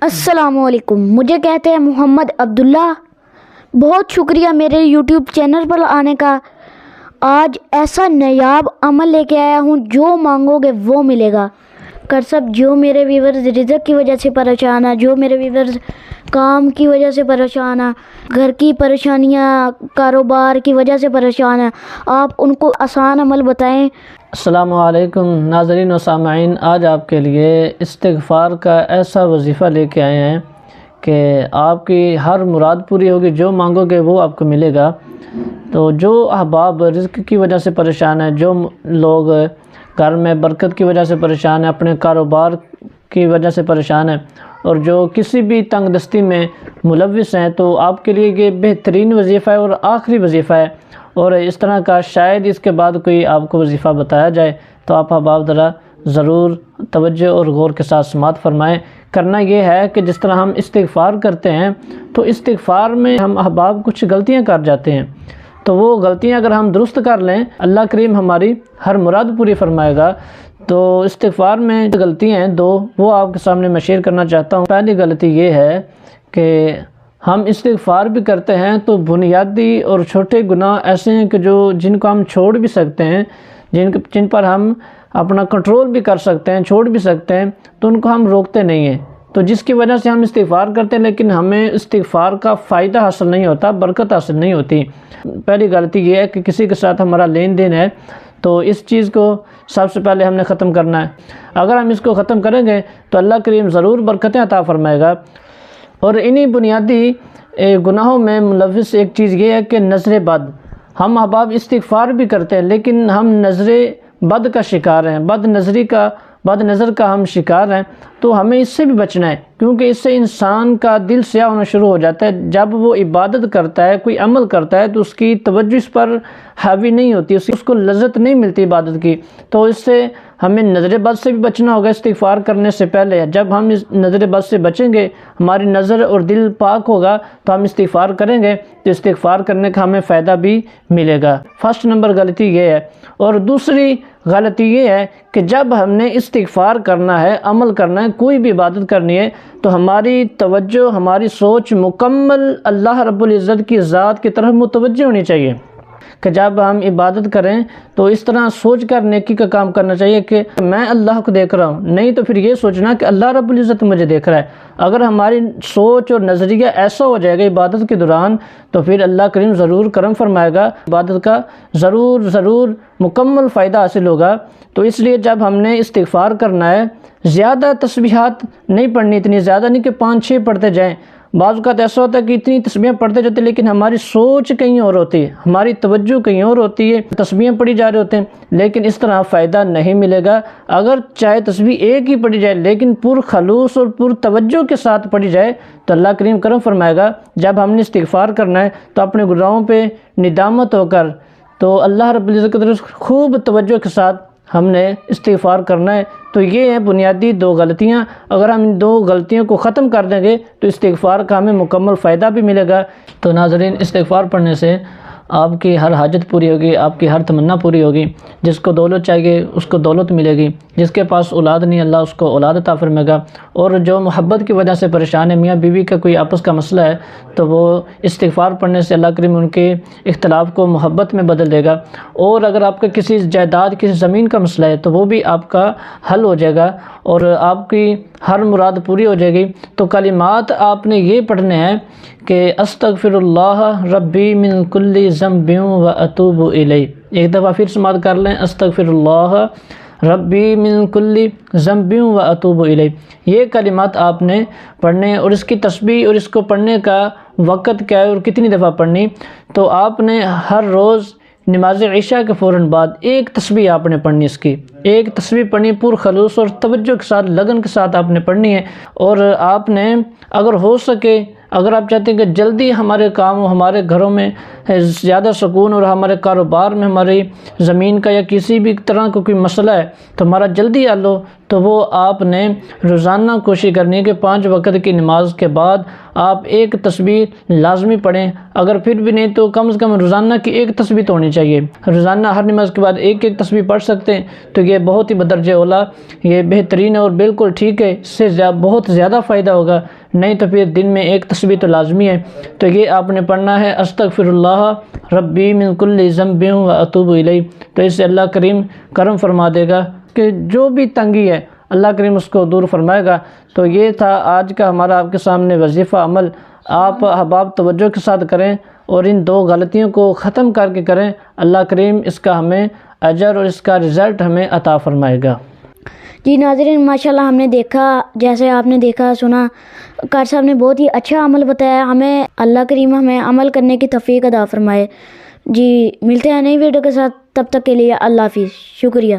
السلام علیکم، مجھے کہتے ہیں محمد عبداللہ۔ بہت شکریہ میرے یوٹیوب چینل پر آنے کا۔ آج ایسا نایاب عمل لے کے آیا ہوں، جو مانگو گے وہ ملے گا۔ کرسب جو میرے ویورز رزق کی وجہ سے پریشان ہیں، جو میرے ویورز کام کی وجہ سے پریشان ہیں، گھر کی پریشانیاں، کاروبار کی وجہ سے پریشان ہیں، آپ ان کو آسان عمل بتائیں۔ السلام علیکم ناظرین و سامعین، آج آپ کے لیے استغفار کا ایسا وظیفہ لے کے آئے ہیں کہ آپ کی ہر مراد پوری ہوگی، جو مانگو گے وہ آپ کو ملے گا۔ تو جو احباب رزق کی وجہ سے پریشان ہیں، جو لوگ گھر میں برکت کی وجہ سے پریشان ہیں، اپنے کاروبار کی وجہ سے پریشان ہیں، اور جو کسی بھی تنگ دستی میں ملوث ہیں، تو آپ کے لیے یہ بہترین وظیفہ ہے اور آخری وظیفہ ہے، اور اس طرح کا شاید اس کے بعد کوئی آپ کو وظیفہ بتایا جائے۔ تو آپ احباب ذرا ضرور توجہ اور غور کے ساتھ سماعت فرمائیں۔ کرنا یہ ہے کہ جس طرح ہم استغفار کرتے ہیں، تو استغفار میں ہم احباب کچھ غلطیاں کر جاتے ہیں، تو وہ غلطیاں اگر ہم درست کر لیں، اللہ کریم ہماری ہر مراد پوری فرمائے گا۔ تو استغفار میں جو غلطیاں ہیں دو، وہ آپ کے سامنے میں شیئر کرنا چاہتا ہوں۔ پہلی غلطی یہ ہے کہ ہم استغفار بھی کرتے ہیں تو بنیادی اور چھوٹے گناہ ایسے ہیں کہ جن کو ہم چھوڑ بھی سکتے ہیں، جن پر ہم اپنا کنٹرول بھی کر سکتے ہیں، چھوڑ بھی سکتے ہیں، تو ان کو ہم روکتے نہیں ہیں، تو جس کی وجہ سے ہم استغفار کرتے ہیں لیکن ہمیں استغفار کا فائدہ حاصل نہیں ہوتا، برکت حاصل نہیں ہوتی۔ پہلی غلطی یہ ہے کہ کسی کے ساتھ ہمارا لین دین ہے، تو اس چیز کو سب سے پہلے ہم نے ختم کرنا ہے۔ اگر ہم اس کو ختم کریں گے تو اللہ کریم ضرور برکتیں عطا فرمائے گا۔ اور انہی بنیادی گناہوں میں ملوث ایک چیز یہ ہے کہ نظر بد۔ ہم احباب استغفار بھی کرتے ہیں لیکن ہم نظر بد کا شکار ہیں، بد نظر کا ہم شکار ہیں، تو ہمیں اس سے بھی بچنا ہے، کیونکہ اس سے انسان کا دل سیاہ ہونا شروع ہو جاتا ہے۔ جب وہ عبادت کرتا ہے، کوئی عمل کرتا ہے، تو اس کی توجہ اس پر حاوی نہیں ہوتی، اس کو لذت نہیں ملتی عبادت کی۔ تو اس سے ہمیں نظر بد سے بھی بچنا ہوگا استغفار کرنے سے پہلے۔ جب ہم اس نظر بد سے بچیں گے، ہماری نظر اور دل پاک ہوگا، تو ہم استغفار کریں گے، تو استغفار کرنے کا ہمیں فائدہ بھی ملے گا۔ فرسٹ نمبر غلطی یہ ہے۔ اور دوسری غلطی یہ ہے کہ جب ہم نے استغفار کرنا ہے، عمل کرنا ہے، کوئی بھی عبادت کرنی ہے، تو ہماری توجہ، ہماری سوچ مکمل اللہ رب العزت کی ذات کی طرف متوجہ ہونی چاہیے، کہ جب ہم عبادت کریں تو اس طرح سوچ کر نیکی کا کام کرنا چاہیے کہ میں اللہ کو دیکھ رہا ہوں، نہیں تو پھر یہ سوچنا کہ اللہ رب العزت مجھے دیکھ رہا ہے۔ اگر ہماری سوچ اور نظریہ ایسا ہو جائے گا عبادت کے دوران، تو پھر اللہ کریم ضرور کرم فرمائے گا، عبادت کا ضرور مکمل فائدہ حاصل ہوگا۔ تو اس لیے جب ہم نے استغفار کرنا ہے، زیادہ تسبیحات نہیں پڑھنی، اتنی زیادہ نہیں کہ 5-6 پڑھتے جائیں۔ بعض اوقات ایسا ہوتا ہے کہ اتنی تسبیحیں پڑھتے جاتے ہیں لیکن ہماری سوچ کہیں اور ہوتی ہے، ہماری توجہ کہیں اور ہوتی ہے، تسبیحیں پڑھی جا رہے ہوتے ہیں، لیکن اس طرح فائدہ نہیں ملے گا۔ اگر چاہے تسبیح ایک ہی پڑھی جائے لیکن پر خلوص اور پر توجہ کے ساتھ پڑھی جائے، تو اللہ کریم کرم فرمائے گا۔ جب ہم نے استغفار کرنا ہے تو اپنے گناہوں پہ ندامت ہو کر، تو اللہ رب العزت کی طرف خوب توجہ کے ساتھ ہم نے استغفار کرنا ہے۔ تو یہ ہیں بنیادی 2 غلطیاں۔ اگر ہم ان 2 غلطیوں کو ختم کر دیں گے تو استغفار کا ہمیں مکمل فائدہ بھی ملے گا۔ تو ناظرین، استغفار پڑھنے سے آپ کی ہر حاجت پوری ہوگی، آپ کی ہر تمنا پوری ہوگی۔ جس کو دولت چاہیے اس کو دولت ملے گی، جس کے پاس اولاد نہیں اللہ اس کو اولاد عطا فرمائے گا، اور جو محبت کی وجہ سے پریشان ہے، میاں بیوی کا کوئی آپس کا مسئلہ ہے، تو وہ استغفار پڑھنے سے اللہ کریم ان کے اختلاف کو محبت میں بدل دے گا۔ اور اگر آپ کا کسی جائیداد، کسی زمین کا مسئلہ ہے، تو وہ بھی آپ کا حل ہو جائے گا اور آپ کی ہر مراد پوری ہو جائے گی۔ تو کلمات آپ نے یہ پڑھنے ہیں کہ استغفر اللہ ربی من کل ذنب و اتوب الیہ۔ ایک دفعہ پھر سماعت کر لیں، استغفر اللہ ربی من کل ذنب و اتوب الیہ۔ یہ کلمات آپ نے پڑھنے، اور اس کی تسبیح اور اس کو پڑھنے کا وقت کیا ہے اور کتنی دفعہ پڑھنی، تو آپ نے ہر روز نماز عشاء کے فوراً بعد ایک تسبیح آپ نے پڑھنی، اس کی ایک تسبیح پڑھنی، پر خلوص اور توجہ کے ساتھ، لگن کے ساتھ آپ نے پڑھنی ہے۔ اور آپ نے اگر ہو سکے، اگر آپ چاہتے ہیں کہ جلدی ہمارے کام، ہمارے گھروں میں زیادہ سکون، اور ہمارے کاروبار میں، ہماری زمین کا یا کسی بھی طرح کا کوئی مسئلہ ہے تو ہمارا جلدی حل ہو، تو وہ آپ نے روزانہ کوشش کرنی ہے کہ 5 وقت کی نماز کے بعد آپ ایک تسبیح لازمی پڑھیں۔ اگر پھر بھی نہیں تو کم از کم روزانہ کی ایک تسبیح تو ہونی چاہیے۔ روزانہ ہر نماز کے بعد ایک تسبیح پڑھ سکتے ہیں تو یہ بہت ہی بدرجہ اولیٰ، یہ بہترین ہے اور بالکل ٹھیک ہے، اس سے بہت زیادہ فائدہ ہوگا۔ نہیں تو پھر دن میں ایک تسبیح تو لازمی ہے۔ تو یہ آپ نے پڑھنا ہے استغفر اللہ ربی من کل ذنب و اتوب الیہ۔ تو اس سے اللہ کریم کرم فرما دے گا کہ جو بھی تنگی ہے اللہ کریم اس کو دور فرمائے گا۔ تو یہ تھا آج کا ہمارا آپ کے سامنے وظیفہ عمل۔ آپ احباب توجہ کے ساتھ کریں اور ان 2 غلطیوں کو ختم کر کے کریں، اللہ کریم اس کا ہمیں اجر اور اس کا رزلٹ ہمیں عطا فرمائے گا۔ جی ناظرین، ماشاءاللہ ہم نے دیکھا، جیسے آپ نے دیکھا سنا، قاری صاحب نے بہت ہی اچھا عمل بتایا ہمیں۔ اللہ کریم ہمیں عمل کرنے کی توفیق عطا فرمائے۔ جی ملتے ہیں نئی ویڈیو کے ساتھ، تب تک کے لیے اللہ حافظ، شکریہ۔